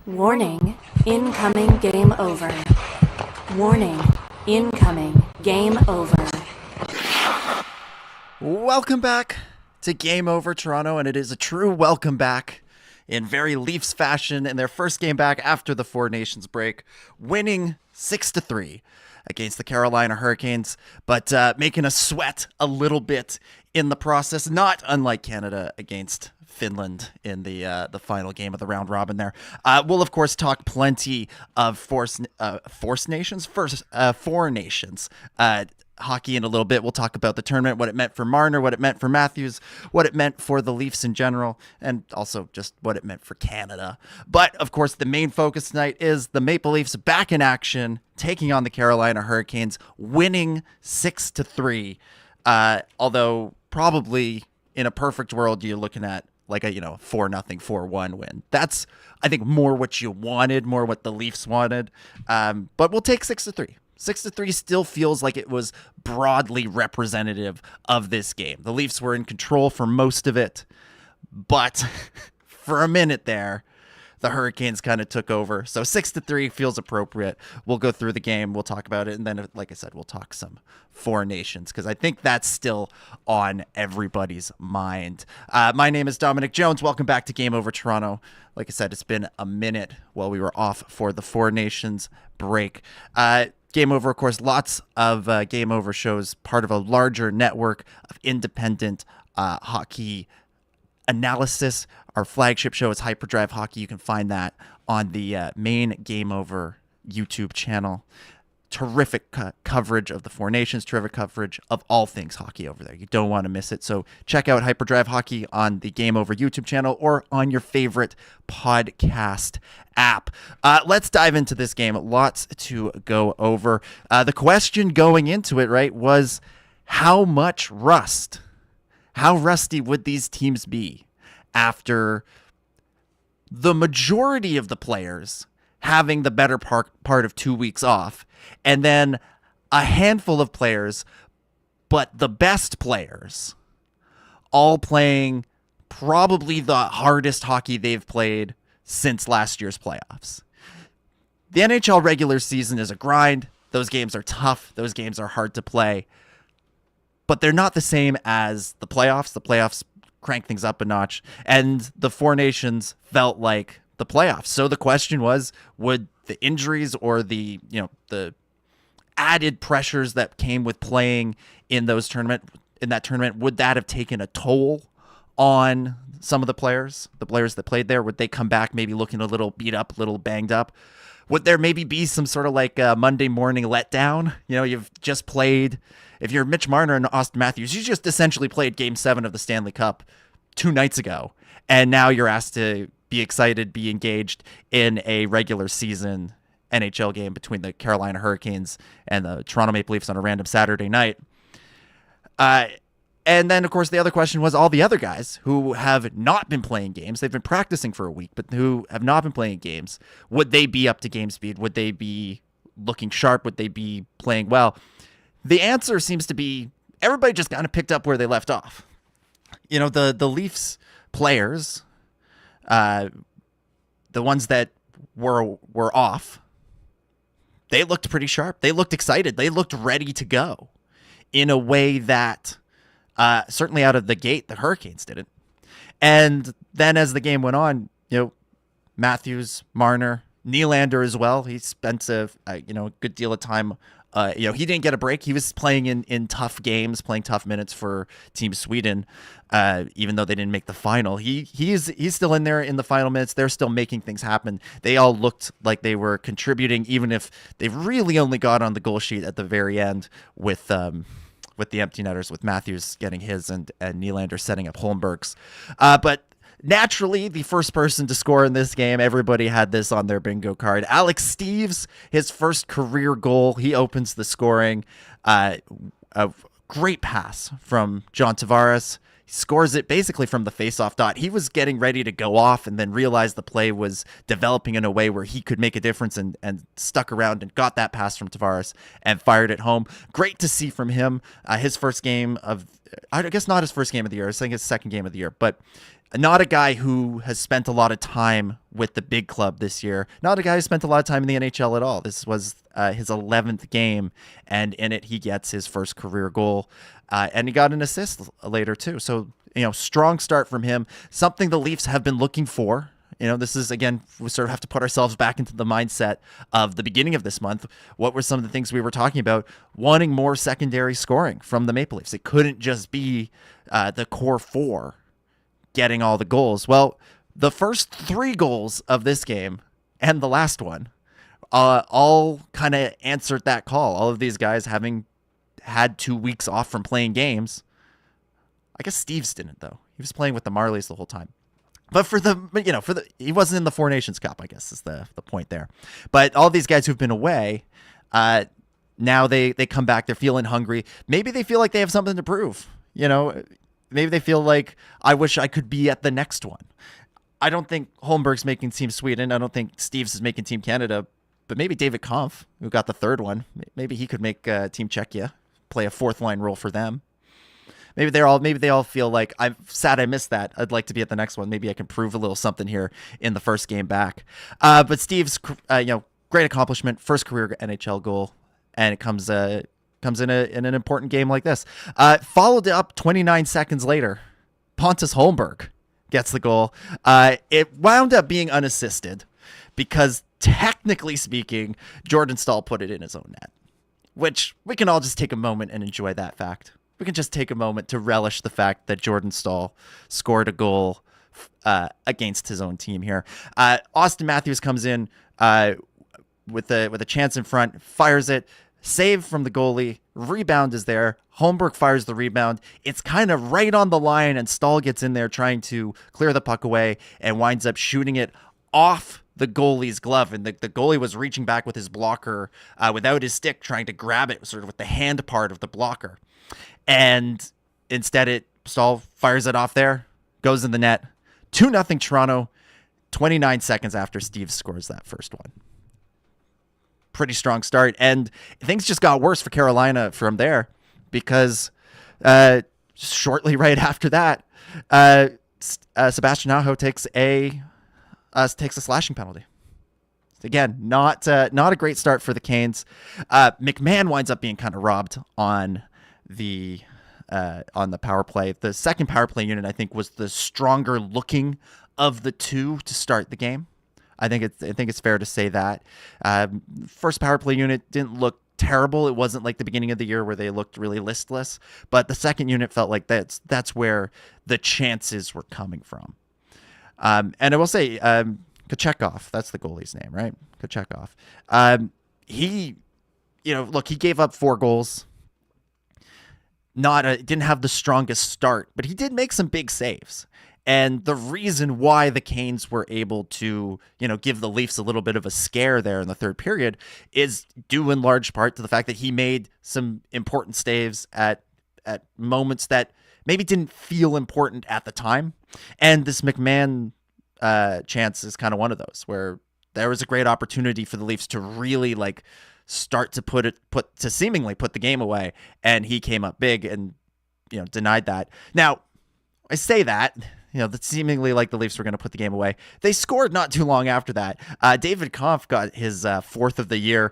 Warning, incoming game over. Warning, incoming game over. Welcome back to Game Over Toronto, and it is a true welcome back in very Leafs fashion in their first game back after the Four Nations break, winning 6-3 against the Carolina Hurricanes, but making us sweat a little bit in the process, not unlike Canada against Finland in the final game of the round robin there. We'll, of course, talk plenty of Four Nations hockey in a little bit. We'll talk about the tournament, what it meant for Marner, what it meant for Matthews, what it meant for the Leafs in general, and also just what it meant for Canada. But, of course, the main focus tonight is the Maple Leafs back in action, taking on the Carolina Hurricanes, winning 6-3. Although probably in a perfect world, you're looking at like a 4-0, 4-1 win. That's, I think, more what you wanted, more what the Leafs wanted. But we'll take 6-3. 6-3 still feels like it was broadly representative of this game. The Leafs were in control for most of it, but for a minute there, the Hurricanes kind of took over. So 6-3 feels appropriate. We'll go through the game. We'll talk about it. And then, like I said, we'll talk some Four Nations because I think that's still on everybody's mind. My name is Dominic Jones. Welcome back to Game Over Toronto. Like I said, it's been a minute while we were off for the Four Nations break. Game Over, of course, lots of Game Over shows, part of a larger network of independent hockey analysis. Our flagship show is Hyperdrive Hockey. You can find that on the main Game Over YouTube channel. Terrific coverage of the Four Nations, terrific coverage of all things hockey over there. You don't want to miss it. So check out Hyperdrive Hockey on the Game Over YouTube channel or on your favorite podcast app. Let's dive into this game. Lots to go over. The question going into it, right, was how much rust? How rusty would these teams be after the majority of the players having the better part of 2 weeks off, and then a handful of players, but the best players, all playing probably the hardest hockey they've played since last year's playoffs. The NHL regular season is a grind. Those games are tough. Those games are hard to play. But they're not the same as the playoffs. The playoffs crank things up a notch. And the Four Nations felt like the playoffs. So the question was, would the injuries or the added pressures that came with playing in that tournament, would that have taken a toll on some of the players that played there? Would they come back maybe looking a little beat up, a little banged up? Would there maybe be some sort of like a Monday morning letdown? You've just played, if you're Mitch Marner and Austin Matthews, you just essentially played Game 7 of the Stanley Cup 2 nights ago. And now you're asked to be excited, be engaged in a regular season NHL game between the Carolina Hurricanes and the Toronto Maple Leafs on a random Saturday night. And then, of course, the other question was all the other guys who have not been playing games. They've been practicing for a week, but who have not been playing games. Would they be up to game speed? Would they be looking sharp? Would they be playing well? The answer seems to be everybody just kind of picked up where they left off. The Leafs players, the ones that were off, they looked pretty sharp. They looked excited. They looked ready to go in a way that certainly out of the gate, the Hurricanes didn't. And then as the game went on, Matthews, Marner, Nylander as well. He spent a good deal of time. He didn't get a break. He was playing in tough games, playing tough minutes for Team Sweden, even though they didn't make the final. He's still in there in the final minutes. They're still making things happen. They all looked like they were contributing, even if they really only got on the goal sheet at the very end with the empty netters, with Matthews getting his and Nylander setting up Holmberg's. But naturally, the first person to score in this game, everybody had this on their bingo card. Alex Steeves, his first career goal. He opens the scoring. A great pass from John Tavares. He scores it basically from the faceoff dot. He was getting ready to go off and then realized the play was developing in a way where he could make a difference and stuck around and got that pass from Tavares and fired it home. Great to see from him. His first game of, I guess not his first game of the year. I was saying his second game of the year, but not a guy who has spent a lot of time with the big club this year. Not a guy who spent a lot of time in the NHL at all. This was his 11th game, and in it he gets his first career goal, and he got an assist later too. So, strong start from him. Something the Leafs have been looking for. This is, again, we sort of have to put ourselves back into the mindset of the beginning of this month. What were some of the things we were talking about? Wanting more secondary scoring from the Maple Leafs. It couldn't just be the core four getting all the goals. Well, the first 3 goals of this game and the last one all kind of answered that call. All of these guys having had 2 weeks off from playing games. I guess Steves didn't, though. He was playing with the Marlies the whole time. But he wasn't in the Four Nations Cup, I guess is the point there. But all these guys who've been away, now they come back. They're feeling hungry. Maybe they feel like they have something to prove. Maybe they feel like, I wish I could be at the next one. I don't think Holmberg's making Team Sweden. I don't think Steves is making Team Canada. But maybe David Kampf, who got the 3rd one, maybe he could make Team Czechia, play a 4th line role for them. Maybe they all feel like, I'm sad I missed that. I'd like to be at the next one. Maybe I can prove a little something here in the first game back. But Steves, great accomplishment, first career NHL goal, and it comes in an important game like this. Followed up 29 seconds later, Pontus Holmberg gets the goal. It wound up being unassisted because, technically speaking, Jordan Staal put it in his own net, which we can all just take a moment and enjoy that fact. We can just take a moment to relish the fact that Jordan Staal scored a goal against his own team here. Austin Matthews comes in with a chance in front, fires it, save from the goalie, rebound is there. Holmberg fires the rebound. It's kind of right on the line, and Staal gets in there trying to clear the puck away and winds up shooting it off the goalie's glove. And the goalie was reaching back with his blocker without his stick, trying to grab it sort of with the hand part of the blocker. And instead Staal fires it off there, goes in the net. 2-0 Toronto, 29 seconds after Steve scores that first one. Pretty strong start. And things just got worse for Carolina from there, because shortly right after that, Sebastian Aho takes a slashing penalty. Again, not a great start for the Canes. McMahon winds up being kind of robbed on the power play. The second power play unit, I think, was the stronger looking of the two to start the game. I think it's fair to say that. First power play unit didn't look terrible. It wasn't like the beginning of the year where they looked really listless, but the second unit felt like that's where the chances were coming from. And I will say, Kochekov, that's the goalie's name, right? Kochekov. He gave up 4 goals. Didn't have the strongest start, but he did make some big saves. And the reason why the Canes were able to, give the Leafs a little bit of a scare there in the third period is due in large part to the fact that he made some important saves at moments that maybe didn't feel important at the time. And this McMahon chance is kind of one of those where there was a great opportunity for the Leafs to really start to seemingly put the game away, and he came up big and denied that. Now, I say that that seemingly like the Leafs were going to put the game away. They scored not too long after that. David Kampf got his 4th of the year.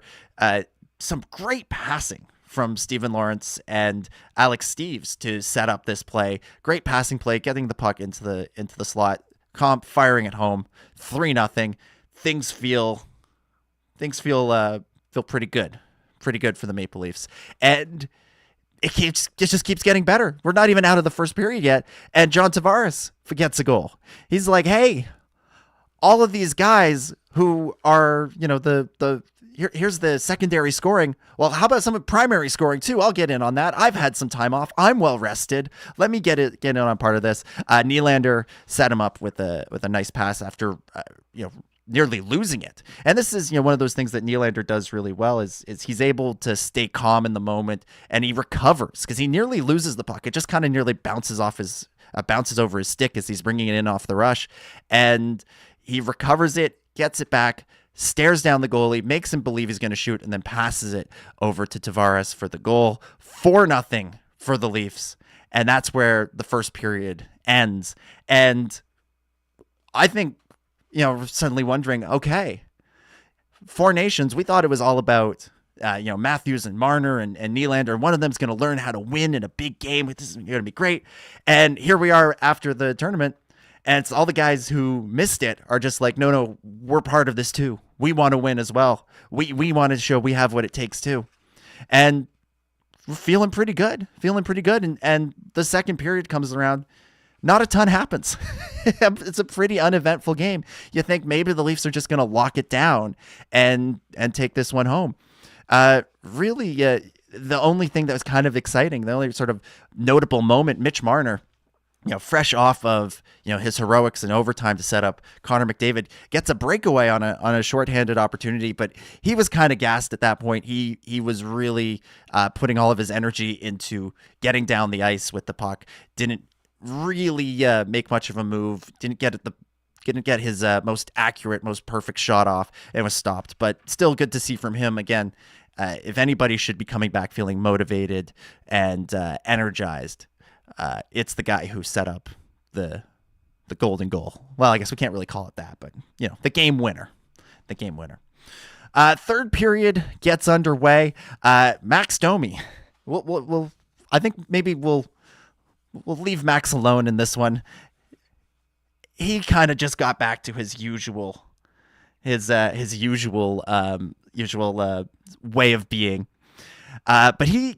Some great passing from Stephen Lawrence and Alex Steves to set up this play. Great passing play, getting the puck into the slot. Kampf firing at home, 3-0. Things feel pretty good for the Maple Leafs, and it just keeps getting better. We're not even out of the first period yet, and John Tavares gets a goal. He's like, hey, all of these guys who are here's the secondary scoring. Well, how about some primary scoring too? I'll get in on that. I've had some time off. I'm well rested. Let me get in on part of this. Nylander set him up with a nice pass after nearly losing it. And this is one of those things that Nylander does really well is he's able to stay calm in the moment, and he recovers because he nearly loses the puck. It just kind of nearly bounces over his stick as he's bringing it in off the rush, and he recovers it, gets it back, stares down the goalie, makes him believe he's going to shoot, and then passes it over to Tavares for the goal. 4-0 for the Leafs, and that's where the first period ends. And I think, we're suddenly wondering, okay, Four Nations, we thought it was all about, Matthews and Marner and Nylander. One of them's going to learn how to win in a big game. This is going to be great. And here we are after the tournament, and it's all the guys who missed it are just like, no, we're part of this too. We want to win as well. We want to show we have what it takes too. And we're feeling pretty good. And the second period comes around. Not a ton happens. It's a pretty uneventful game. You think maybe the Leafs are just going to lock it down and take this one home. Really, the only thing that was kind of exciting, the only sort of notable moment, Mitch Marner, fresh off of his heroics in overtime to set up Connor McDavid, gets a breakaway on a shorthanded opportunity, but he was kind of gassed at that point. He was really putting all of his energy into getting down the ice with the puck. Didn't really make much of a move. Didn't get his most accurate, most perfect shot off, and was stopped. But still good to see from him again. If anybody should be coming back feeling motivated and energized, it's the guy who set up the golden goal. Well, I guess we can't really call it that, but the game winner. Third period gets underway. Max Domi. I think maybe we'll leave Max alone in this one. He kind of just got back to his usual way of being. But he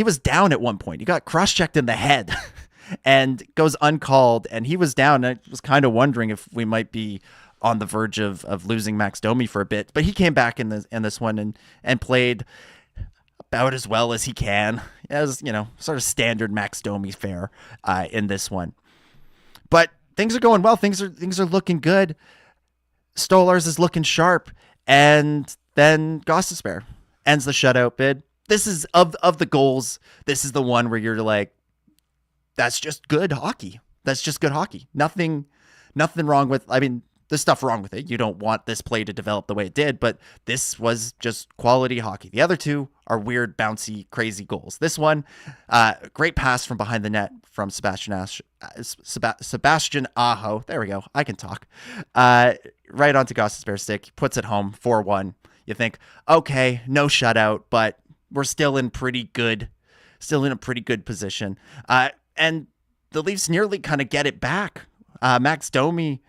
was down at one point. He got cross-checked in the head and goes uncalled, and he was down. I was kind of wondering if we might be on the verge of losing Max Domi for a bit, but he came back in this one and played about as well as he can, as sort of standard Max Domi fare in this one. But things are going well. Things are looking good. Stolarz is looking sharp, and then Gostisbehere ends the shutout bid. This is of the goals. This is the one where you're like, that's just good hockey. That's just good hockey. Nothing wrong with. I mean, there's stuff wrong with it. You don't want this play to develop the way it did, but this was just quality hockey. The other two are weird, bouncy, crazy goals. This one, great pass from behind the net from Sebastian Aho. There we go. I can talk. Right onto Gostisbehere's stick. Puts it home, 4-1. You think, okay, no shutout, but we're still in a pretty good position. And the Leafs nearly kind of get it back. Max Domi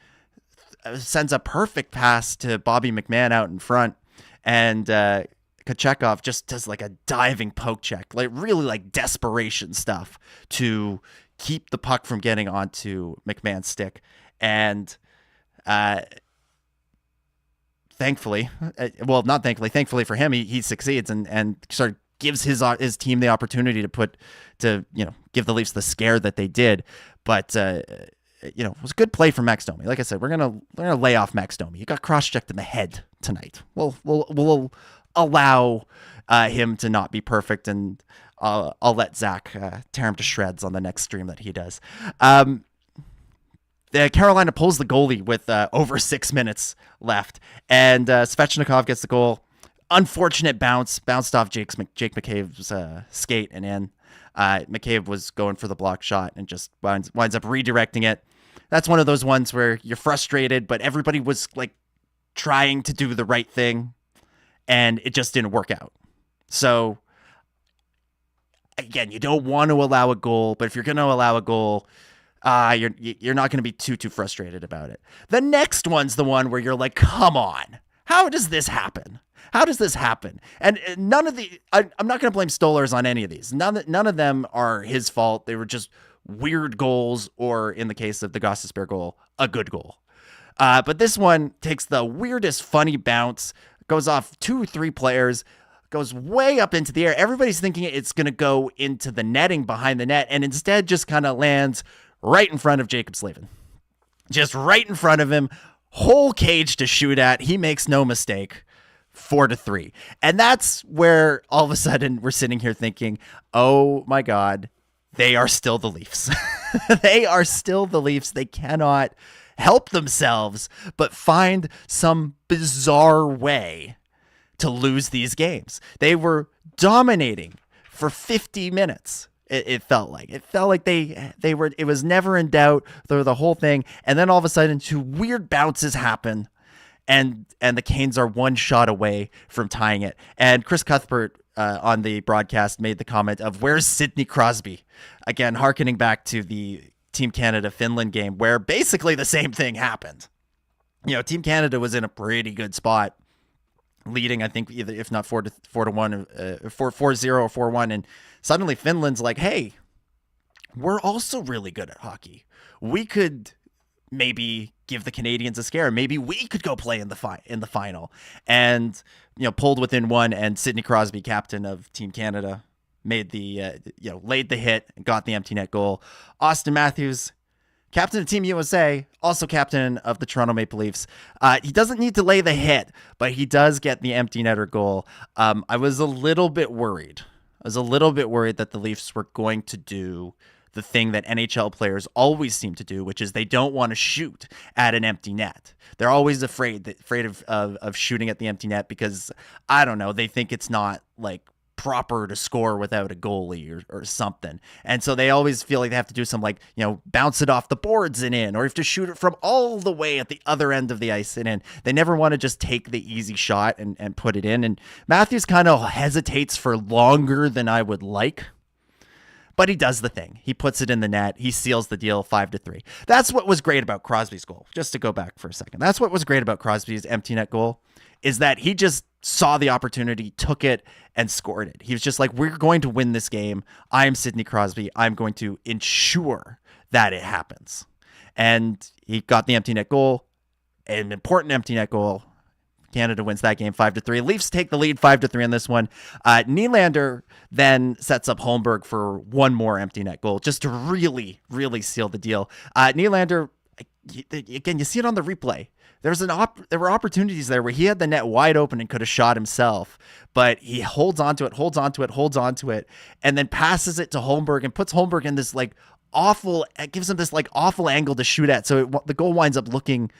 sends a perfect pass to Bobby McMann out in front, and Kochekov just does like a diving poke check, like really like desperation stuff to keep the puck from getting onto McMahon's stick. And thankfully for him, he succeeds and sort of gives his team the opportunity to give the Leafs the scare that they did. But it was a good play from Max Domi. Like I said, we're gonna lay off Max Domi. He got cross-checked in the head tonight. We'll allow him to not be perfect, and I'll let Zach tear him to shreds on the next stream that he does. Carolina pulls the goalie with over 6 minutes left, and Svechnikov gets the goal. Unfortunate bounced off Jake McCabe's skate and in. McCabe was going for the block shot and just winds up redirecting it. That's one of those ones where you're frustrated, but everybody was like trying to do the right thing, and it just didn't work out. So again, you don't want to allow a goal, but if you're going to allow a goal, you're not going to be too frustrated about it. The next one's the one where you're like, come on, how does this happen? And none of I'm not going to blame Stolarz on any of these. None of them are his fault. They were just weird goals, or in the case of the Gostisbehere goal, a good goal. But this one takes the weirdest funny bounce, goes off 2-3 players, goes way up into the air. Everybody's thinking it's going to go into the netting behind the net, and instead just kind of lands right in front of Jacob Slavin. Just right in front of him, whole cage to shoot at. He makes no mistake. 4-3. And that's where all of a sudden we're sitting here thinking, oh my God, they are still the Leafs. They are still the Leafs. They cannot help themselves but find some bizarre way to lose these games. They were dominating for 50 minutes It felt like they were. It was never in doubt through the whole thing, and then all of a sudden, two weird bounces happen, and the Canes are one shot away from tying it. And Chris Cuthbert on the broadcast made the comment of, "Where's Sidney Crosby?" Again, hearkening back to the Team Canada-Finland game, where basically the same thing happened. Team Canada was in a pretty good spot, leading, I think, either if not 4-1, 4-0 or 4-1, and suddenly Finland's like, hey, we're also really good at hockey. We could maybe give the Canadians a scare. Maybe we could go play in the final. And pulled within one, and Sidney Crosby, captain of Team Canada, made the laid the hit and got the empty net goal. Austin Matthews, captain of Team USA, also captain of the Toronto Maple Leafs. He doesn't need to lay the hit, but he does get the empty netter goal. I was a little bit worried. That the Leafs were going to do the thing that NHL players always seem to do, which is they don't want to shoot at an empty net. They're always afraid of shooting at the empty net because, I don't know, they think it's not like proper to score without a goalie or something. And so they always feel like they have to do some bounce it off the boards and in, or have to shoot it from all the way at the other end of the ice and in. They never want to just take the easy shot and put it in. And Matthews kind of hesitates for longer than I would like, but he does the thing. He puts it in the net. He seals the deal 5-3. That's what was great about Crosby's goal. Just to go back for a second. That's what was great about Crosby's empty net goal, is that he just saw the opportunity, took it, and scored it. He was just like, we're going to win this game. I am Sidney Crosby. I'm going to ensure that it happens. And he got the empty net goal, an important empty net goal. Canada wins that game 5-3. Leafs take the lead 5-3 in this one. Nylander then sets up Holmberg for one more empty net goal, just to really, really seal the deal. Nylander, again, you see it on the replay. There were opportunities there where he had the net wide open and could have shot himself, but he holds onto it, and then passes it to Holmberg and puts Holmberg in this it gives him this awful angle to shoot at. So the goal winds up looking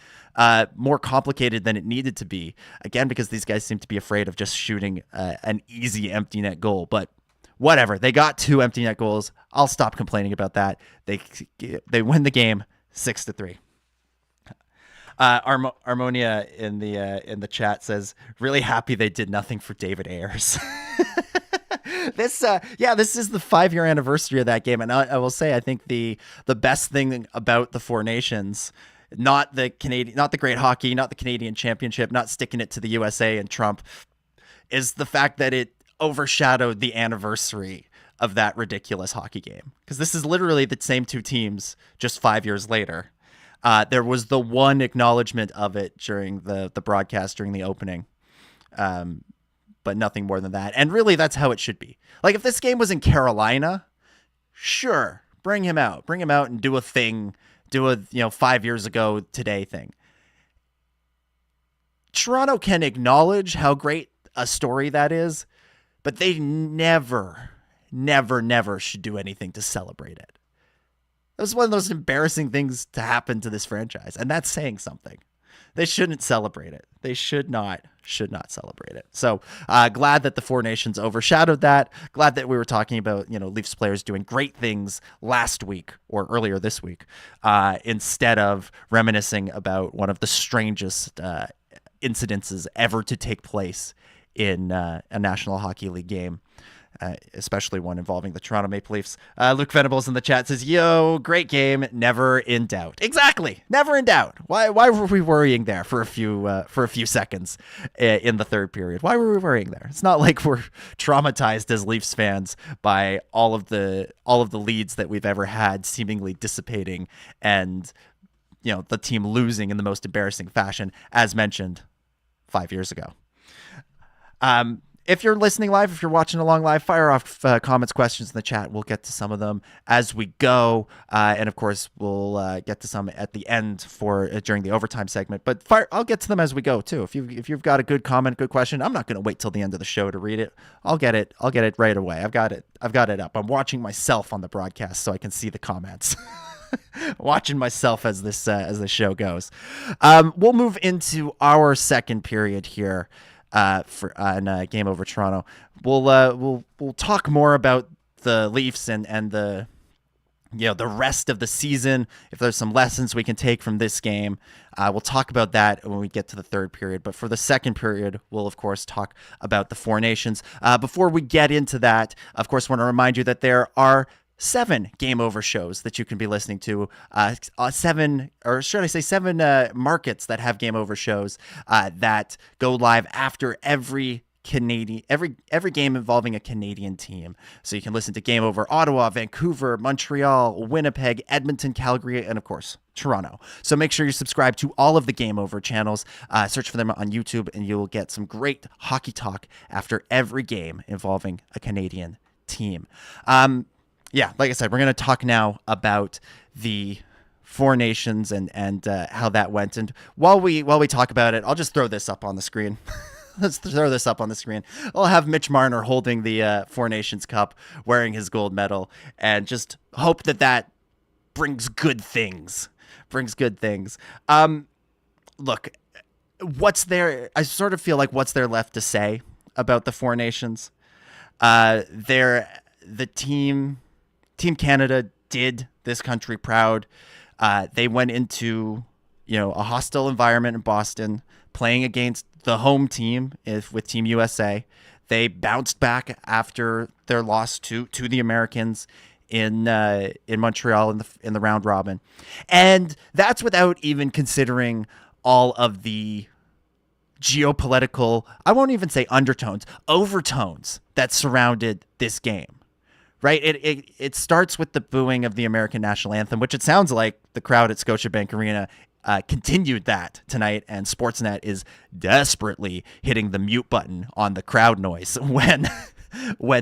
more complicated than it needed to be. Again, because these guys seem to be afraid of just shooting an easy empty net goal, but whatever. They got two empty net goals. I'll stop complaining about that. They win the game 6-3. Harmonia in the chat says, really happy they did nothing for David Ayers. This is the 5-year anniversary of that game, and I will say I think the best thing about the Four Nations, not the great hockey, not the Canadian Championship, not sticking it to the USA and Trump, is the fact that it overshadowed the anniversary of that ridiculous hockey game, because this is literally the same two teams just 5 years later. There was the one acknowledgement of it during the broadcast, during the opening, but nothing more than that. And really, that's how it should be. If this game was in Carolina, sure, bring him out and do a thing, do a 5 years ago today thing. Toronto can acknowledge how great a story that is, but they never should do anything to celebrate it. That was one of those embarrassing things to happen to this franchise, and that's saying something. They shouldn't celebrate it. They should not celebrate it. So glad that the Four Nations overshadowed that. Glad that we were talking about Leafs players doing great things last week or earlier this week, instead of reminiscing about one of the strangest incidences ever to take place in a National Hockey League game. Especially one involving the Toronto Maple Leafs. Luke Venables in the chat says, yo, great game, never in doubt. Exactly, never in doubt. Why were we worrying there for a few seconds in the third period? Why were we worrying there? It's not like we're traumatized as Leafs fans by all of the leads that we've ever had seemingly dissipating and the team losing in the most embarrassing fashion, as mentioned 5 years ago. If you're listening live, if you're watching along live, fire off comments, questions in the chat. We'll get to some of them as we go. And of course, we'll get to some at the end for during the overtime segment. But I'll get to them as we go too. If you've got a good comment, good question, I'm not going to wait till the end of the show to read it. I'll get it right away. I've got it up. I'm watching myself on the broadcast so I can see the comments. Watching myself as the show goes. We'll move into our second period here. For Game Over Toronto, we'll talk more about the Leafs and the the rest of the season, if there's some lessons we can take from this game. We'll talk about that when we get to the third period. But for the second period, we'll, of course, talk about the Four Nations. Before we get into that, of course, I want to remind you that there are 7 Game Over shows that you can be listening to. 7 markets that have Game Over shows that go live after every game involving a Canadian team. So you can listen to Game Over Ottawa, Vancouver, Montreal, Winnipeg, Edmonton, Calgary, and of course Toronto. So make sure you subscribe to all of the Game Over channels. Search for them on YouTube, and you'll get some great hockey talk after every game involving a Canadian team. Like I said, we're going to talk now about the Four Nations and how that went. And while we talk about it, I'll just throw this up on the screen. Let's throw this up on the screen. I'll have Mitch Marner holding the Four Nations Cup, wearing his gold medal, and just hope that brings good things. Look, what's there? I sort of feel like what's there left to say about the Four Nations? The Team Canada did this country proud. They went into a hostile environment in Boston, playing against the home team with Team USA. They bounced back after their loss to the Americans in Montreal in the round robin, and that's without even considering all of the geopolitical, I won't even say undertones, overtones that surrounded this game. Right? It starts with the booing of the American national anthem, which it sounds like the crowd at Scotiabank Arena continued that tonight, and Sportsnet is desperately hitting the mute button on the crowd noise when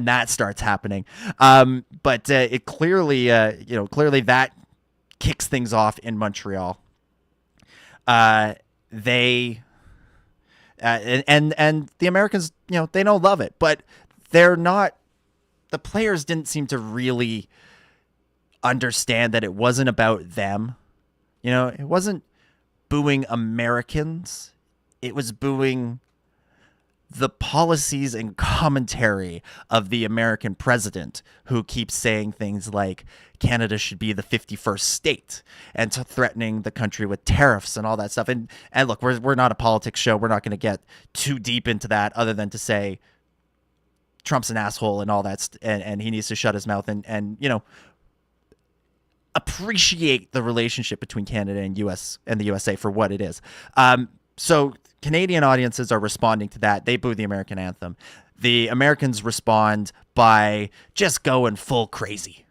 that starts happening. But it clearly that kicks things off in Montreal. They and the Americans, they don't love it, but they're not. The players didn't seem to really understand that it wasn't about them. It wasn't booing Americans. It was booing the policies and commentary of the American president, who keeps saying things like Canada should be the 51st state, and threatening the country with tariffs and all that stuff. And look, we're not a politics show. We're not going to get too deep into that, other than to say Trump's an asshole and all that, and he needs to shut his mouth and appreciate the relationship between Canada and the USA for what it is. So Canadian audiences are responding to that. They boo the American anthem. The Americans respond by just going full crazy.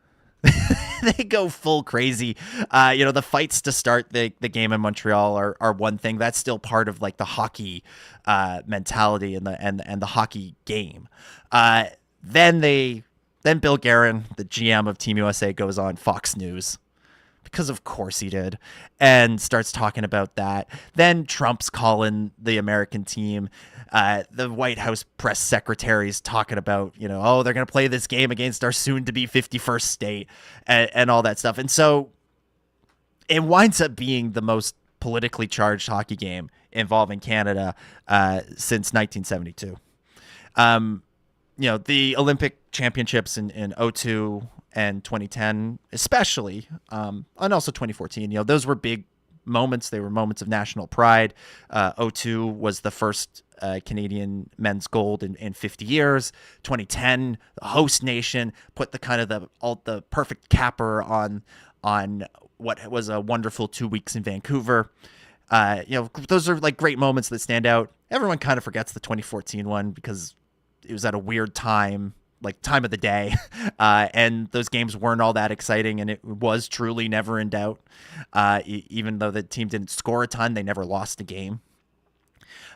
They go full crazy. The fights to start the game in Montreal are one thing. That's still part of like the hockey mentality and the hockey game. Then Bill Guerin, the GM of Team USA, goes on Fox News, because of course he did, and starts talking about that. Then Trump's calling the American team. The White House press secretary's talking about, they're going to play this game against our soon-to-be 51st state and all that stuff. And so it winds up being the most politically charged hockey game involving Canada since 1972. The Olympic championships in 2002 and 2010, especially, and also 2014, those were big moments. They were moments of national pride. 2002 was the first Canadian men's gold in 50 years. 2010, the host nation put the perfect capper on what was a wonderful 2 weeks in Vancouver. Those are like great moments that stand out. Everyone kind of forgets the 2014 one because it was at a weird time, like time of the day, and those games weren't all that exciting, and it was truly never in doubt. Even though the team didn't score a ton, they never lost a game.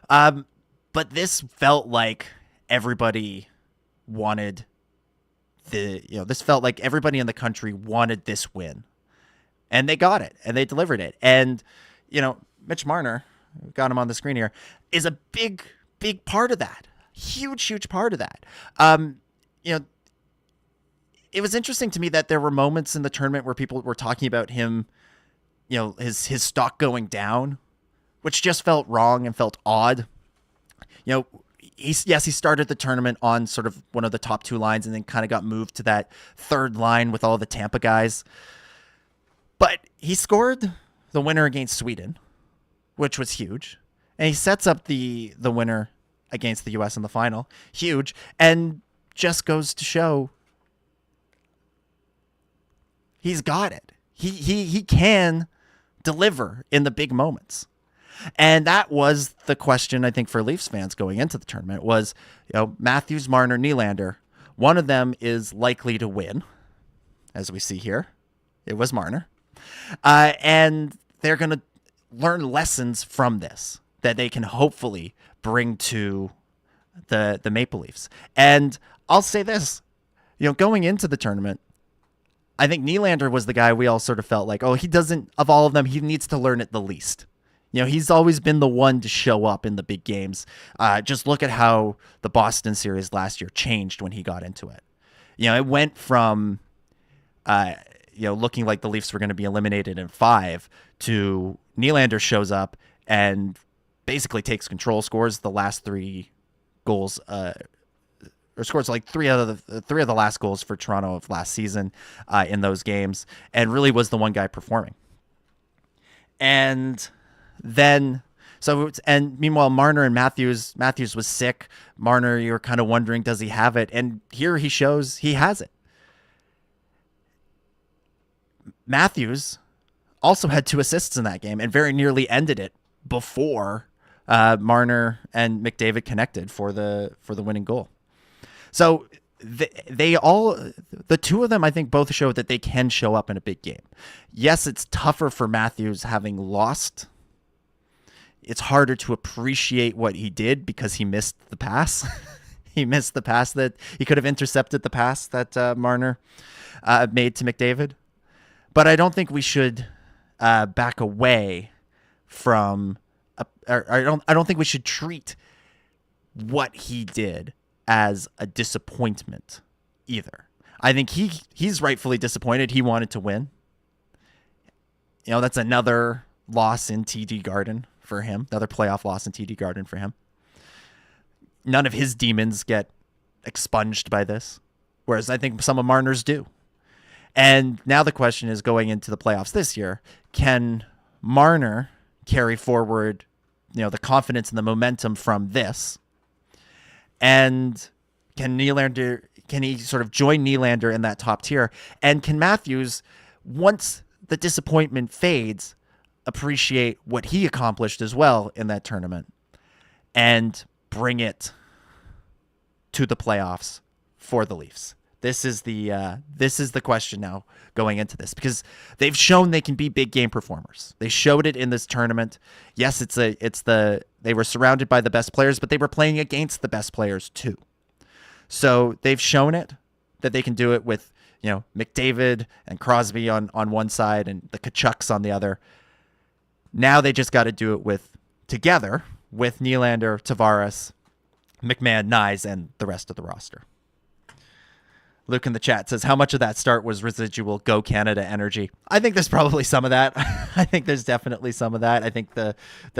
But this felt like everybody wanted this felt like everybody in the country wanted this win, and they got it, and they delivered it. And Mitch Marner, got him on the screen here, is a big part of that. Huge part of that. It was interesting to me that there were moments in the tournament where people were talking about him, his stock going down, which just felt wrong and felt odd. he started the tournament on sort of one of the top two lines and then kind of got moved to that third line with all the Tampa guys. But he scored the winner against Sweden, which was huge. And he sets up the winner against the U.S. in the final. Huge. And just goes to show he's got it. He can deliver in the big moments. And that was the question, I think, for Leafs fans going into the tournament was, Matthews, Marner, Nylander. One of them is likely to win, as we see here. It was Marner. And they're going to learn lessons from this that they can hopefully bring to the Maple Leafs. And I'll say this, going into the tournament, I think Nylander was the guy we all sort of felt like, he doesn't, of all of them, he needs to learn it the least. He's always been the one to show up in the big games. Just look at how the Boston series last year changed when he got into it. It went from, looking like the Leafs were going to be eliminated in 5 to Nylander shows up and basically takes control, scores the last 3 goals, or scores like three of the last goals for Toronto of last season in those games, and really was the one guy performing. And then, meanwhile, Marner and Matthews was sick. Marner, you were kind of wondering, does he have it? And here he shows he has it. Matthews also had 2 assists in that game and very nearly ended it before Marner and McDavid connected for the winning goal. So the two of them, I think, both show that they can show up in a big game. Yes, it's tougher for Matthews having lost. It's harder to appreciate what he did because he missed the pass. He missed the pass that he could have intercepted the pass that Marner made to McDavid. But I don't think we should back away from. I don't think we should treat what he did as a disappointment either. I think he's rightfully disappointed. He wanted to win. That's another loss in TD Garden for him. Another playoff loss in TD Garden for him. None of his demons get expunged by this, whereas I think some of Marner's do. And now the question is, going into the playoffs this year, can Marner carry forward, the confidence and the momentum from this? And can he sort of join Nylander in that top tier? And can Matthews, once the disappointment fades, appreciate what he accomplished as well in that tournament and bring it to the playoffs for the Leafs? This is the question now going into this, because they've shown they can be big game performers. They showed it in this tournament. Yes, they were surrounded by the best players, but they were playing against the best players too. So they've shown it that they can do it with, McDavid and Crosby on one side and the Kachucks on the other. Now they just got to do it together with Nylander, Tavares, McMahon, Nyes, and the rest of the roster. Luke in the chat says, how much of that start was residual Go Canada energy? I think there's probably some of that. I think there's definitely some of that. I think the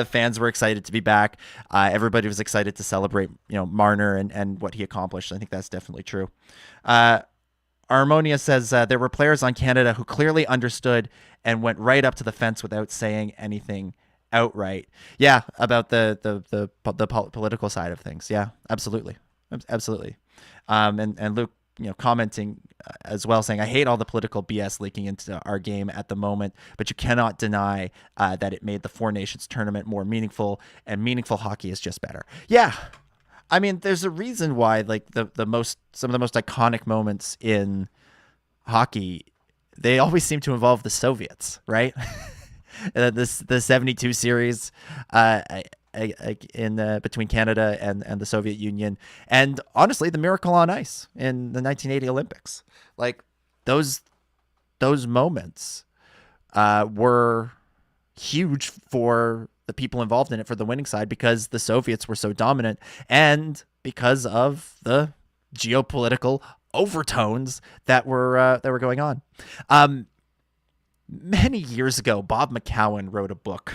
fans were excited to be back. Everybody was excited to celebrate, Marner and what he accomplished. I think that's definitely true. Armonia says there were players on Canada who clearly understood and went right up to the fence without saying anything outright. Yeah, about the political side of things. Yeah, absolutely. And Luke, commenting as well, saying, I hate all the political BS leaking into our game at the moment, but you cannot deny that it made the Four Nations tournament more meaningful, and meaningful hockey is just better. Yeah. I mean, there's a reason why, like, some of the most iconic moments in hockey, they always seem to involve the Soviets, right? The 72 series between Canada and the Soviet Union, and honestly, the Miracle on Ice in the 1980 Olympics. Like, those moments were huge for the people involved in it, for the winning side, because the Soviets were so dominant and because of the geopolitical overtones that were going on. Many years ago, Bob McCowan wrote a book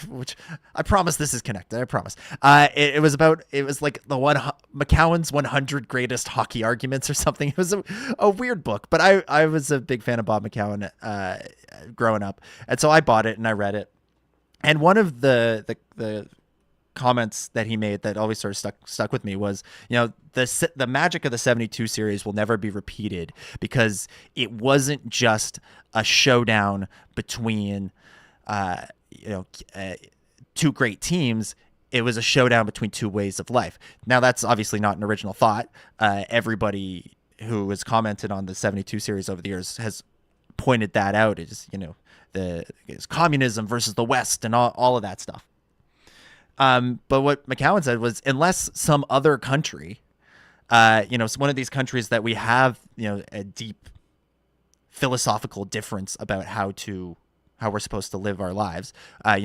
which I promise this is connected. I promise. It was like McCowan's 100 greatest hockey arguments or something. It was a weird book, but I was a big fan of Bob McCowan growing up, and so I bought it and I read it. And one of the comments that he made that always sort of stuck with me was, the magic of the 72 series will never be repeated because it wasn't just a showdown between two great teams. It was a showdown between two ways of life. Now, that's obviously not an original thought. Everybody who has commented on the 72 series over the years has pointed that out. It's it's communism versus the West and all of that stuff. But what McCowan said was, unless some other country, one of these countries that we have, a deep philosophical difference about how we're supposed to live our lives,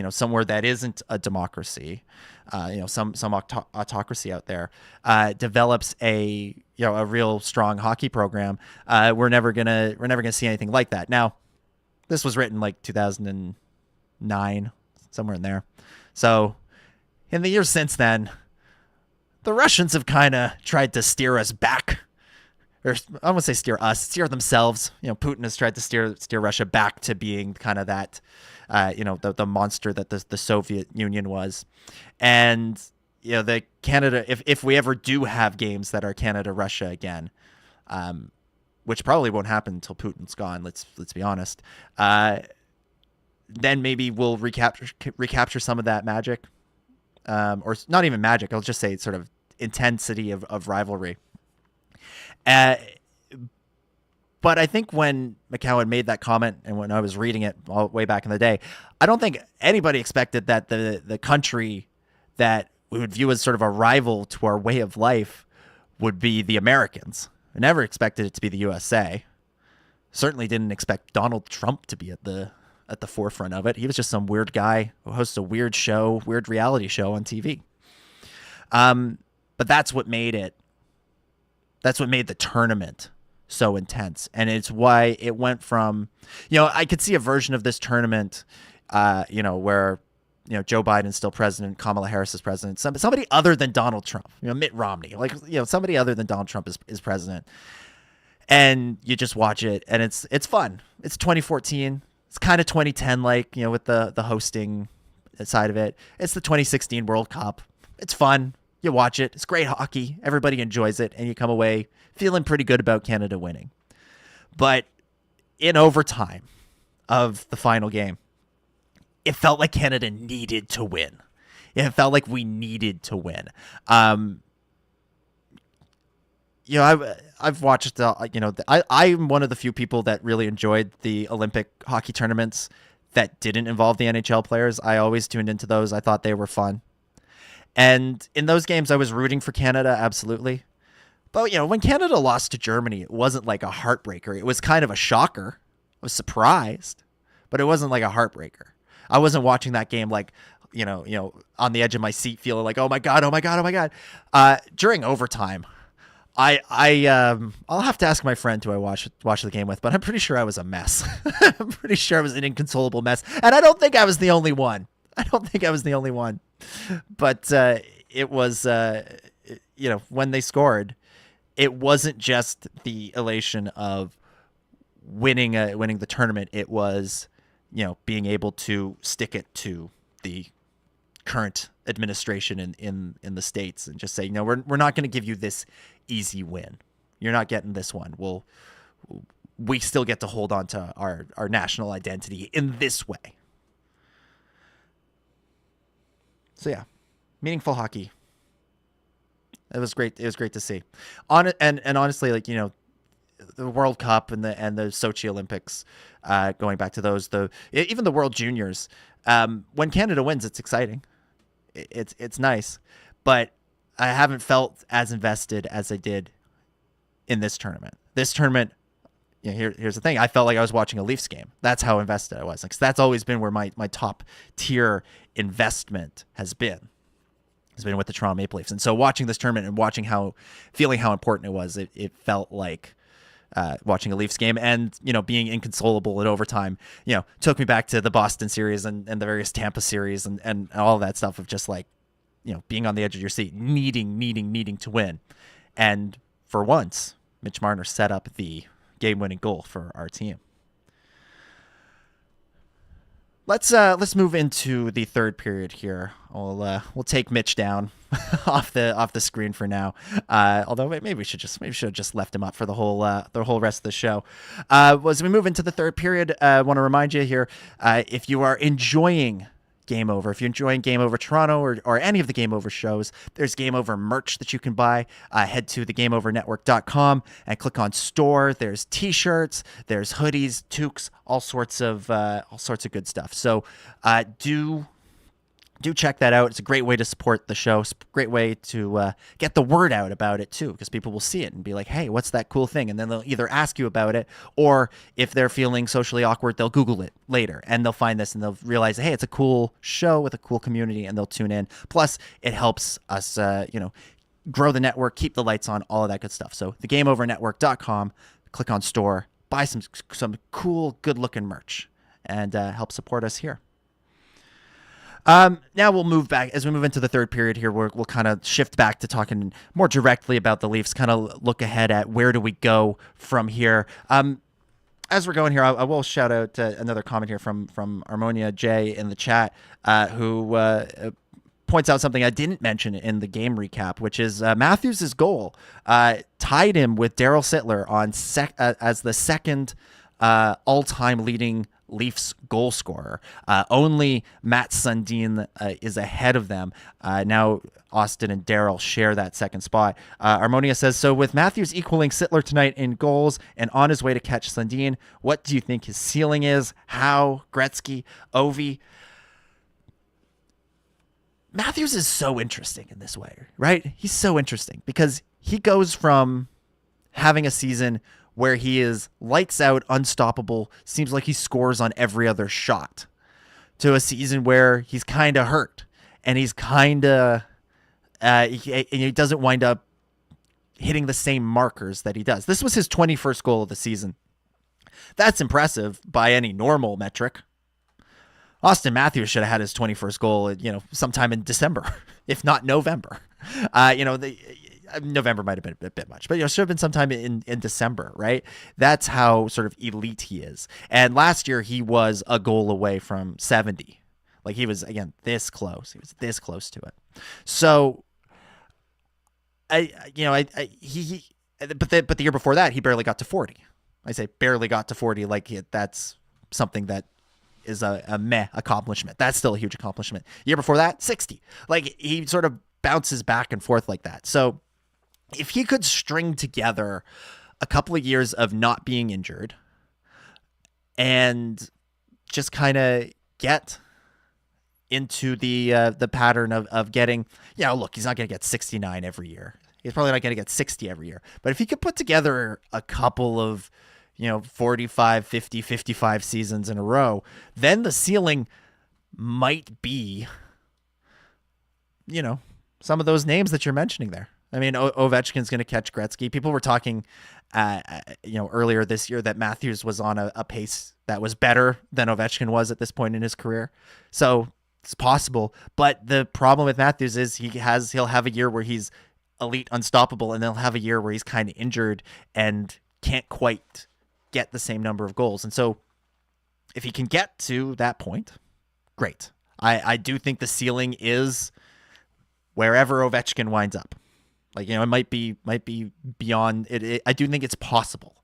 somewhere that isn't a democracy, some autocracy out there, develops a real strong hockey program, we're never gonna see anything like that. Now, this was written like 2009, somewhere in there. So in the years since then, the Russians have kind of tried to steer us back, or I won't say steer themselves. Putin has tried to steer Russia back to being kind of that, the monster that the Soviet Union was. And, the Canada, if we ever do have games that are Canada-Russia again, which probably won't happen until Putin's gone, let's be honest, then maybe we'll recapture some of that magic. Or not even magic, I'll just say sort of intensity of rivalry. But I think when McCowan made that comment, and when I was reading it way back in the day, I don't think anybody expected that the country that we would view as sort of a rival to our way of life would be the Americans. I never expected it to be the USA. Certainly didn't expect Donald Trump to be at the forefront of it. He was just some weird guy who hosts a weird reality show on TV. But that's what made it. That's what made the tournament so intense. And it's why it went from, I could see a version of this tournament, where, Joe Biden's still president, Kamala Harris is president, somebody other than Donald Trump, Mitt Romney, somebody other than Donald Trump is president. And you just watch it and it's fun. It's 2014. It's kind of 2010, with the hosting side of it. It's the 2016 World Cup. It's fun. You watch it. It's great hockey. Everybody enjoys it. And you come away feeling pretty good about Canada winning. But in overtime of the final game, it felt like Canada needed to win. It felt like we needed to win. I've watched, I'm one of the few people that really enjoyed the Olympic hockey tournaments that didn't involve the NHL players. I always tuned into those. I thought they were fun. And in those games, I was rooting for Canada, absolutely. But, when Canada lost to Germany, it wasn't like a heartbreaker. It was kind of a shocker. I was surprised, but it wasn't like a heartbreaker. I wasn't watching that game like, on the edge of my seat feeling like, oh my God. During overtime, I'll have to ask my friend who I watched the game with, but I'm pretty sure I was a mess. I'm pretty sure I was an inconsolable mess. And I don't think I was the only one. But it was, when they scored, it wasn't just the elation of winning the tournament. It was, being able to stick it to the current administration in the States and just say, we're not going to give you this easy win. You're not getting this one. We still get to hold on to our national identity in this way. So yeah, meaningful hockey. It was great. It was great to see. And honestly, the World Cup and the Sochi Olympics, going back to those, even the World Juniors. When Canada wins, it's exciting. It's nice, but I haven't felt as invested as I did in this tournament. This tournament, here's the thing. I felt like I was watching a Leafs game. That's how invested I was. Because that's always been where my top tier investment has been with the Toronto Maple Leafs. And so watching this tournament and feeling how important it was, it felt like watching a Leafs game, and being inconsolable in overtime, took me back to the Boston series and the various Tampa series and all of that stuff of just like, being on the edge of your seat, needing to win. And for once, Mitch Marner set up the game-winning goal for our team. Let's move into the third period here. We'll take Mitch down off the screen for now. Although maybe we should have just left him up for the whole rest of the show. As we move into the third period, I want to remind you here, if you are enjoying Game Over, if you're enjoying Game Over Toronto or any of the Game Over shows, there's Game Over merch that you can buy. Head to thegameovernetwork.com and click on store. There's t-shirts, there's hoodies, toques, all sorts of good stuff. So do check that out. It's a great way to support the show. It's a great way to get the word out about it too, because people will see it and be like, hey, what's that cool thing? And then they'll either ask you about it, or if they're feeling socially awkward, they'll Google it later and they'll find this and they'll realize, hey, it's a cool show with a cool community, and they'll tune in. Plus, it helps us, grow the network, keep the lights on, all of that good stuff. So thegameovernetwork.com, click on store, buy some cool, good-looking merch, and help support us here. Now we'll move back as we move into the third period here. We'll kind of shift back to talking more directly about the Leafs, kind of look ahead at where do we go from here. As we're going here, I will shout out another comment here from Harmonia J in the chat, who points out something I didn't mention in the game recap, which is Matthews' goal tied him with Daryl Sittler on as the second all-time leading Leafs goal scorer. Only Matt Sundin is ahead of them. Now Austin and Daryl share that second spot. Harmonia says, so with Matthews equaling Sittler tonight in goals and on his way to catch Sundin, what do you think his ceiling is? How? Gretzky? Ovi? Matthews is so interesting in this way, right? He's so interesting because he goes from having a season where he is lights out, unstoppable, seems like he scores on every other shot, to a season where he's kind of hurt and he's kind of he doesn't wind up hitting the same markers that he does. This was his 21st goal of the season. That's impressive by any normal metric. Austin Matthews should have had his 21st goal, sometime in December, if not November. November might have been a bit much, but should have been sometime in December, right? That's how sort of elite he is. And last year he was a goal away from 70. Like he was, again, this close. He was this close to it. So but the year before that, he barely got to 40. I say barely got to 40. Like that's something that is a meh accomplishment. That's still a huge accomplishment. Year before that, 60. Like he sort of bounces back and forth like that. So if he could string together a couple of years of not being injured and just kind of get into the pattern of getting, look, he's not going to get 69 every year. He's probably not going to get 60 every year. But if he could put together a couple of, 45, 50, 55 seasons in a row, then the ceiling might be, some of those names that you're mentioning there. I mean, Ovechkin's going to catch Gretzky. People were talking, earlier this year that Matthews was on a pace that was better than Ovechkin was at this point in his career. So it's possible. But the problem with Matthews is he'll have a year where he's elite, unstoppable, and they'll have a year where he's kind of injured and can't quite get the same number of goals. And so if he can get to that point, great. I do think the ceiling is wherever Ovechkin winds up. Like, it might be beyond it. I do think it's possible.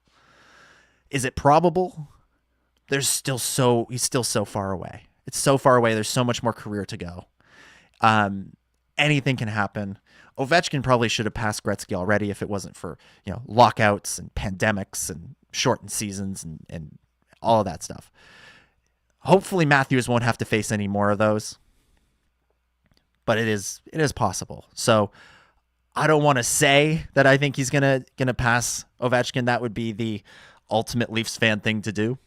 Is it probable? He's still so far away. It's so far away. There's so much more career to go. Anything can happen. Ovechkin probably should have passed Gretzky already if it wasn't for, lockouts and pandemics and shortened seasons and all of that stuff. Hopefully Matthews won't have to face any more of those. But it is possible. So I don't want to say that I think he's gonna pass Ovechkin. That would be the ultimate Leafs fan thing to do.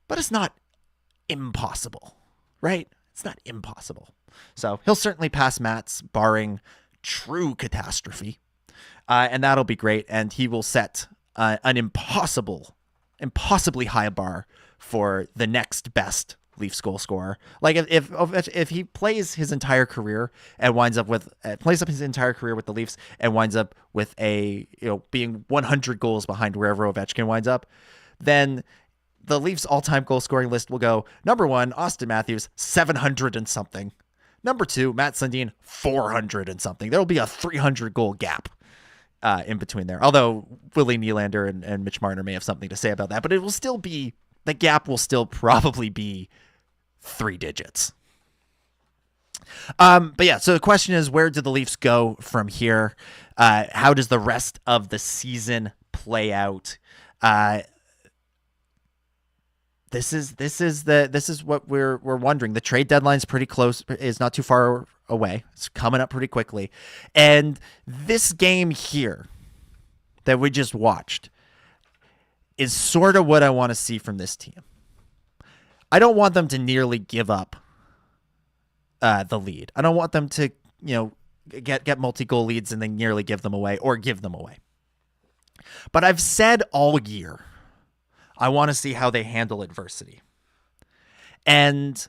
But it's not impossible, right? It's not impossible. So he'll certainly pass Matt's, barring true catastrophe. and that'll be great. And he will set an impossibly high bar for the next best Leafs goal scorer. Like if he plays his entire career and winds up with his entire career with the Leafs and winds up with being 100 goals behind wherever Ovechkin winds up, then the Leafs all-time goal scoring list will go number 1, Austin Matthews, 700 and something. Number 2, Matt Sundin, 400 and something. There will be a 300 goal gap in between there. Although Willie Nylander and Mitch Marner may have something to say about that, but it will still be, the gap will still probably be 3 digits. But yeah, so the question is, where do the Leafs go from here? How does the rest of the season play out? This is what we're wondering. The trade deadline's pretty close, is not too far away. It's coming up pretty quickly. And this game here that we just watched is sort of what I want to see from this team. I don't want them to nearly give up the lead. I don't want them to, get multi-goal leads and then nearly give them away or give them away. But I've said all year, I want to see how they handle adversity. And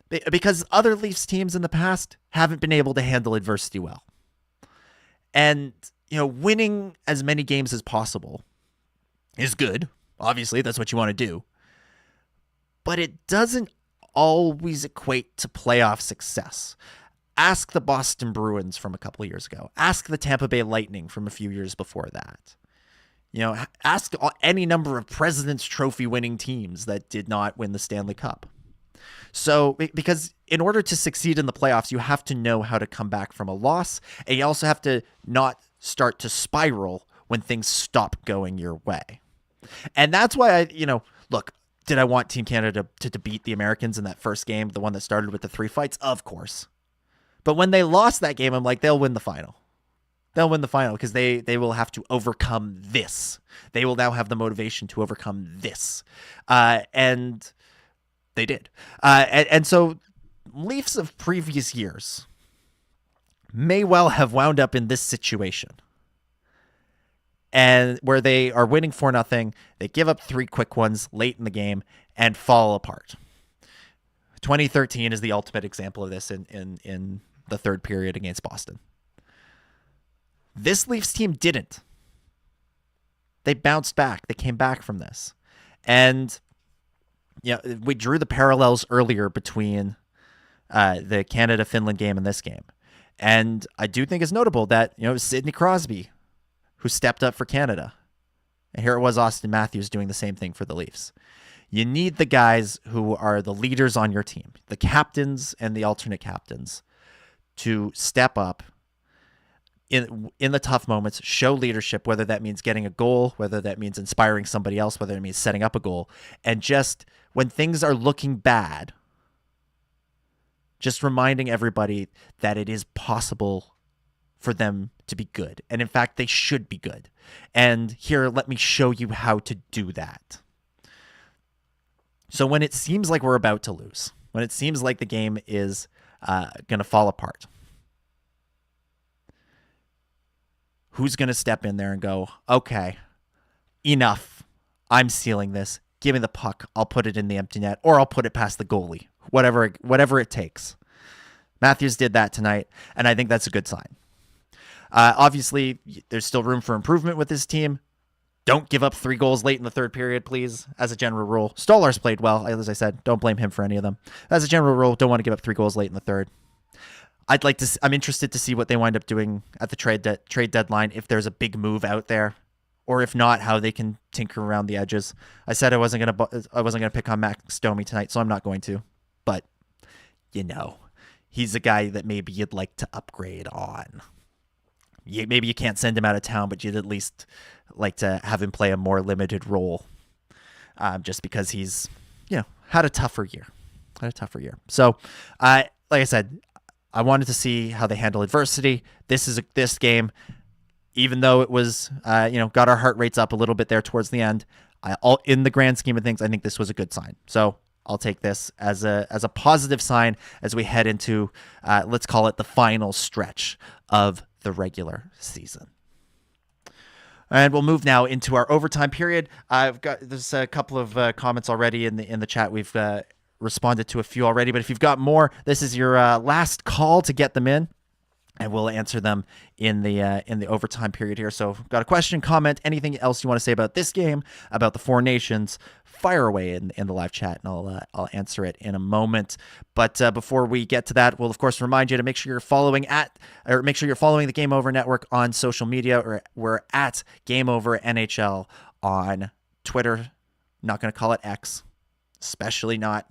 because other Leafs teams in the past haven't been able to handle adversity well. And, winning as many games as possible is good. Obviously, that's what you want to do. But it doesn't always equate to playoff success. Ask the Boston Bruins from a couple of years ago. Ask the Tampa Bay Lightning from a few years before that. Ask any number of President's Trophy winning teams that did not win the Stanley Cup. So, because in order to succeed in the playoffs, you have to know how to come back from a loss, and you also have to not start to spiral when things stop going your way. And that's why look, did I want Team Canada to beat the Americans in that first game, the one that started with the 3 fights? Of course. But when they lost that game, I'm like, they'll win the final. They'll win the final because they will have to overcome this. They will now have the motivation to overcome this. And they did. And so Leafs of previous years may well have wound up in this situation. And where they are winning 4-0, they give up 3 quick ones late in the game and fall apart. 2013 is the ultimate example of this in the third period against Boston. This Leafs team didn't. They bounced back. They came back from this. And we drew the parallels earlier between the Canada-Finland game and this game. And I do think it's notable that, Sidney Crosby, who stepped up for Canada. And here it was Austin Matthews doing the same thing for the Leafs. You need the guys who are the leaders on your team, the captains and the alternate captains, to step up in the tough moments, show leadership, whether that means getting a goal, whether that means inspiring somebody else, whether it means setting up a goal. And just when things are looking bad, just reminding everybody that it is possible for them to be good. And in fact, they should be good. And here, let me show you how to do that. So when it seems like we're about to lose, when it seems like the game is going to fall apart, who's going to step in there and go, okay, enough. I'm sealing this. Give me the puck. I'll put it in the empty net, or I'll put it past the goalie, whatever it takes. Matthews did that tonight, and I think that's a good sign. Obviously, there's still room for improvement with this team. Don't give up 3 goals late in the third period, please, as a general rule. Stolar's played well, as I said. Don't blame him for any of them. As a general rule, don't want to give up 3 goals late in the third. I'm interested to see what they wind up doing at the trade deadline, if there's a big move out there, or if not, how they can tinker around the edges. I said I wasn't gonna pick on Max Domi tonight, so I'm not going to. But he's a guy that maybe you'd like to upgrade on. Maybe you can't send him out of town, but you'd at least like to have him play a more limited role, just because he's had a tougher year. So, like I said, I wanted to see how they handle adversity. This game, even though it was, got our heart rates up a little bit there towards the end, in the grand scheme of things, I think this was a good sign. So I'll take this as a positive sign as we head into, let's call it the final stretch of the regular season. And we'll move now into our overtime period. There's a couple of comments already in the chat. We've responded to a few already, but if you've got more, this is your last call to get them in, and we'll answer them in the overtime period here. So, got a question, comment, anything else you want to say about this game, about the Four Nations? Fire away in the live chat, and I'll answer it in a moment. But before we get to that, we'll of course remind you to make sure you're following the Game Over Network on social media. Or we're at Game Over NHL on Twitter. Not going to call it X, especially not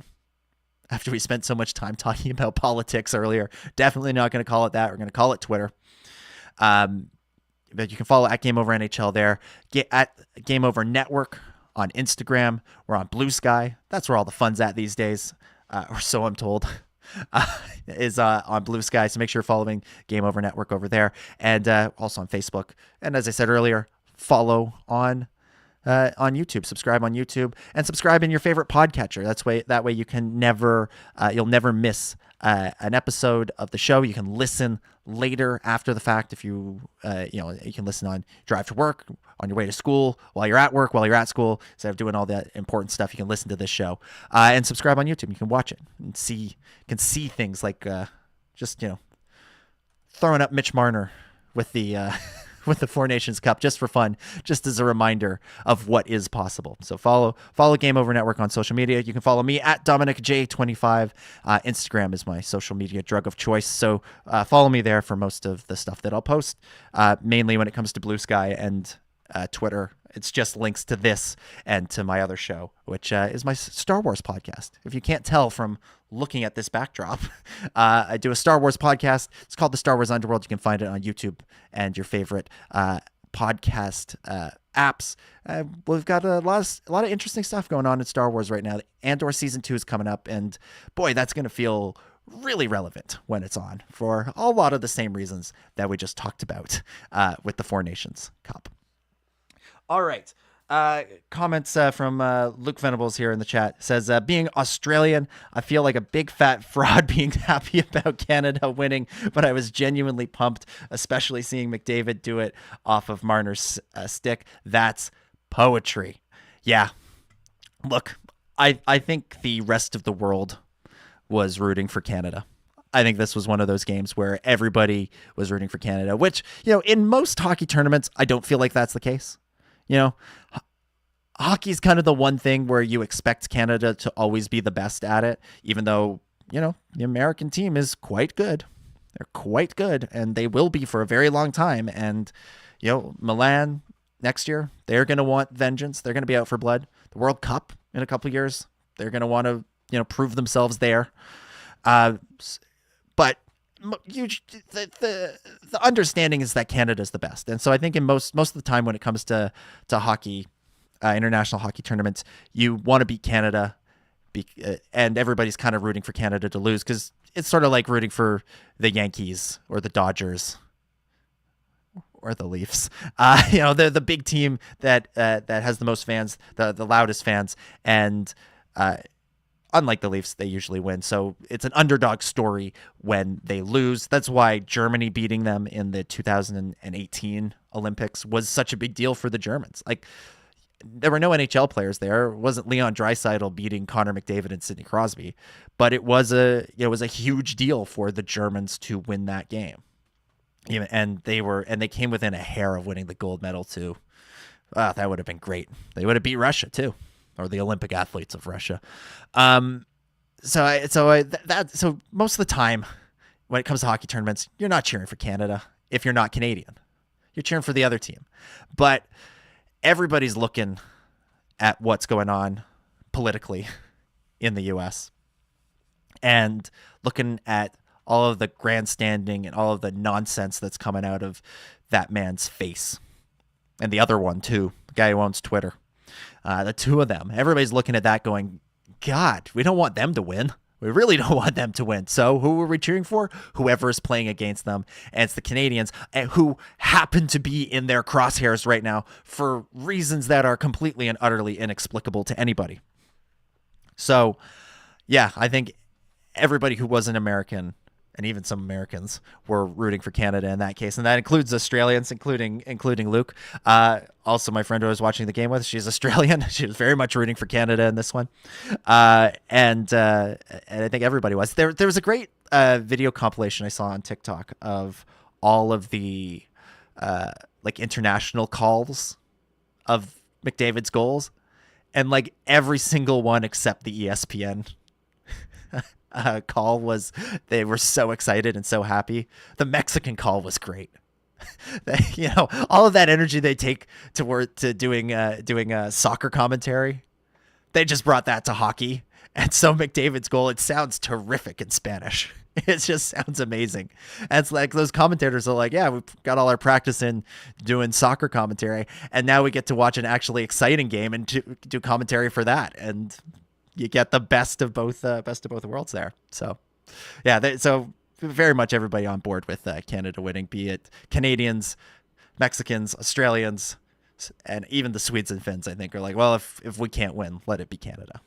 after we spent so much time talking about politics earlier. Definitely not going to call it that. We're going to call it Twitter. But you can follow at Game Over NHL there. At Game Over Network on Instagram. We're on Bluesky. That's where all the fun's at these days, or so I'm told, is on Bluesky. So make sure you're following Game Over Network over there, and also on Facebook. And as I said earlier, follow on YouTube, subscribe on YouTube, and subscribe in your favorite podcatcher. That way you can you'll never miss an episode of the show. You can listen later after the fact. If you can listen on drive to work, on your way to school, while you're at work, while you're at school. Instead of doing all that important stuff, you can listen to this show and subscribe on YouTube. You can watch it and see things like just throwing up Mitch Marner with the with the Four Nations Cup just for fun, just as a reminder of what is possible. So follow Game Over Network on social media. You can follow me at DominicJ25. Instagram is my social media drug of choice. So follow me there for most of the stuff that I'll post, mainly when it comes to Bluesky and Twitter. It's just links to this and to my other show, which is my Star Wars podcast. If you can't tell from looking at this backdrop, I do a Star Wars podcast. It's called The Star Wars Underworld. You can find it on YouTube and your favorite podcast apps. We've got a lot of interesting stuff going on in Star Wars right now. Andor Season 2 is coming up, and boy, that's going to feel really relevant when it's on for a lot of the same reasons that we just talked about with the Four Nations Cup. All right. Comments from Luke Venables here in the chat. Says, being Australian, I feel like a big fat fraud being happy about Canada winning, but I was genuinely pumped, especially seeing McDavid do it off of Marner's stick. That's poetry. Yeah. Look, I think the rest of the world was rooting for Canada. I think this was one of those games where everybody was rooting for Canada, which, in most hockey tournaments, I don't feel like that's the case. Hockey's kind of the one thing where you expect Canada to always be the best at it, even though, the American team is quite good. They're quite good, and they will be for a very long time. And, Milan next year, they're going to want vengeance. They're going to be out for blood. The World Cup in a couple of years, they're going to want to, prove themselves there. But the understanding is that Canada's the best. And so I think in most of the time when it comes to hockey, international hockey tournaments, you want to beat Canada, and everybody's kind of rooting for Canada to lose, because it's sort of like rooting for the Yankees or the Dodgers or the Leafs. The big team that has the most fans, the loudest fans, and unlike the Leafs, they usually win. So it's an underdog story when they lose. That's why Germany beating them in the 2018 Olympics was such a big deal for the Germans. Like, there were no NHL players there. It wasn't Leon Draisaitl beating Connor McDavid and Sidney Crosby, but it was a huge deal for the Germans to win that game. And they came within a hair of winning the gold medal too. That would have been great. They would have beat Russia too, or the Olympic athletes of Russia. So most of the time when it comes to hockey tournaments, you're not cheering for Canada if you're not Canadian. You're cheering for the other team. But everybody's looking at what's going on politically in the U.S. and looking at all of the grandstanding and all of the nonsense that's coming out of that man's face. And the other one, too, the guy who owns Twitter. The two of them. Everybody's looking at that going, God, we don't want them to win. We really don't want them to win. So who are we cheering for? Whoever is playing against them. And it's the Canadians, who happen to be in their crosshairs right now for reasons that are completely and utterly inexplicable to anybody. So, yeah, I think everybody who was an American and even some Americans were rooting for Canada in that case, and that includes Australians, including Luke. Also, my friend who I was watching the game with, she's Australian. She was very much rooting for Canada in this one, and I think everybody was. There was a great video compilation I saw on TikTok of all of the like international calls of McDavid's goals, and like every single one except the ESPN call was, they were so excited and so happy. The Mexican call was great. You know, all of that energy they take to doing soccer commentary, they just brought that to hockey. And so McDavid's goal, it sounds terrific in Spanish. It just sounds amazing. And it's like those commentators are like, yeah, we've got all our practice in doing soccer commentary, and now we get to watch an actually exciting game and do commentary for that. And you get the best of both worlds there. So, yeah, so very much everybody on board with Canada winning, be it Canadians, Mexicans, Australians, and even the Swedes and Finns, I think, are like, well, if we can't win, let it be Canada.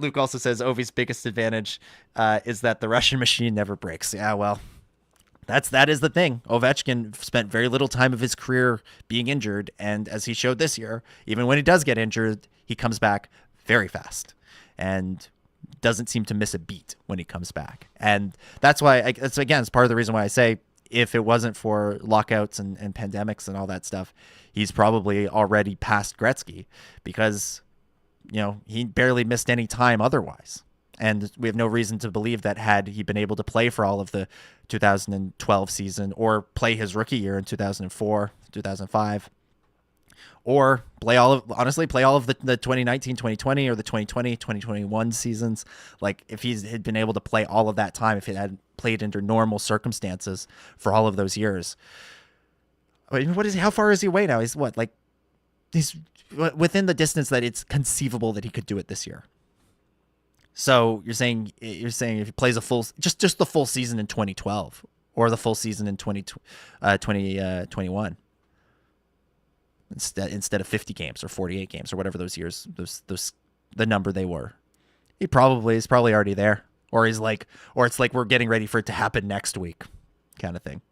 Luke also says Ovi's biggest advantage is that the Russian machine never breaks. Yeah, well, that is the thing. Ovechkin spent very little time of his career being injured, and as he showed this year, even when he does get injured, he comes back very fast and doesn't seem to miss a beat when he comes back. And that's why, it's part of the reason why I say, if it wasn't for lockouts and pandemics and all that stuff, he's probably already past Gretzky, because, you know, he barely missed any time otherwise. And we have no reason to believe that had he been able to play for all of the 2012 season, or play his rookie year in 2004, 2005, or play all of the 2019, 2020, or the 2020, 2021 seasons. Like, if he had been able to play all of that time, if he had played under normal circumstances for all of those years. I mean, how far is he away now? He's within the distance that it's conceivable that he could do it this year. So you're saying if he plays just the full season in 2012, or the full season in 2021, instead of 50 games or 48 games or whatever those years, the number they were, he's probably already there, or it's like we're getting ready for it to happen next week, kind of thing.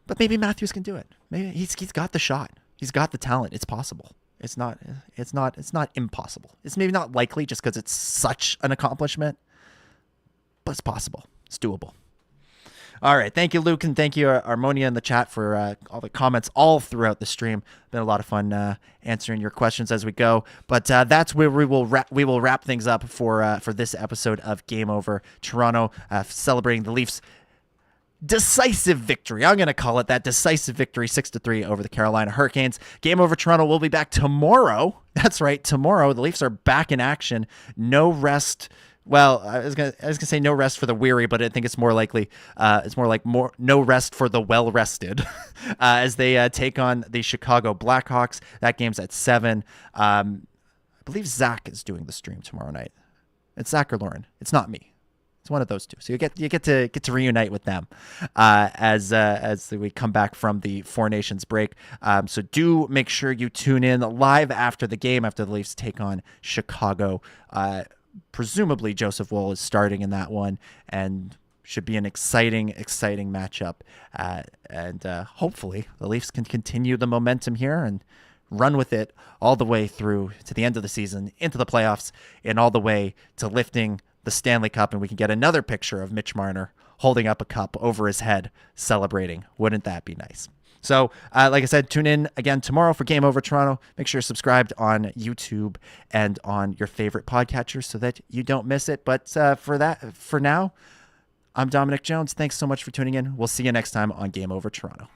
But maybe Matthews can do it. Maybe he's got the shot. He's got the talent. It's possible. It's not impossible. It's maybe not likely just because it's such an accomplishment, but it's possible. It's doable. All right. Thank you, Luke, and thank you, Armonia, in the chat for all the comments all throughout the stream. Been a lot of fun answering your questions as we go. But that's where we will wrap things up for this episode of Game Over Toronto, celebrating the Leafs' decisive victory. I'm going to call it that, decisive victory, 6-3 over the Carolina Hurricanes. Game Over Toronto will be back tomorrow. That's right, tomorrow. The Leafs are back in action. No rest. Well, I was gonna say no rest for the weary, but I think it's more likely no rest for the well rested, as they take on the Chicago Blackhawks. That game's at 7. I believe Zach is doing the stream tomorrow night. It's Zach or Lauren. It's not me. It's one of those two. So you get to reunite with them as we come back from the Four Nations break. So do make sure you tune in live after the game, after the Leafs take on Chicago. Presumably Joseph Woll is starting in that one, and should be an exciting matchup. And hopefully the Leafs can continue the momentum here and run with it all the way through to the end of the season, into the playoffs, and all the way to lifting the Stanley Cup, and we can get another picture of Mitch Marner holding up a cup over his head, celebrating. Wouldn't that be nice? So, like I said, tune in again tomorrow for Game Over Toronto. Make sure you're subscribed on YouTube and on your favorite podcatcher so that you don't miss it. But for now, I'm Dominic Jones. Thanks so much for tuning in. We'll see you next time on Game Over Toronto.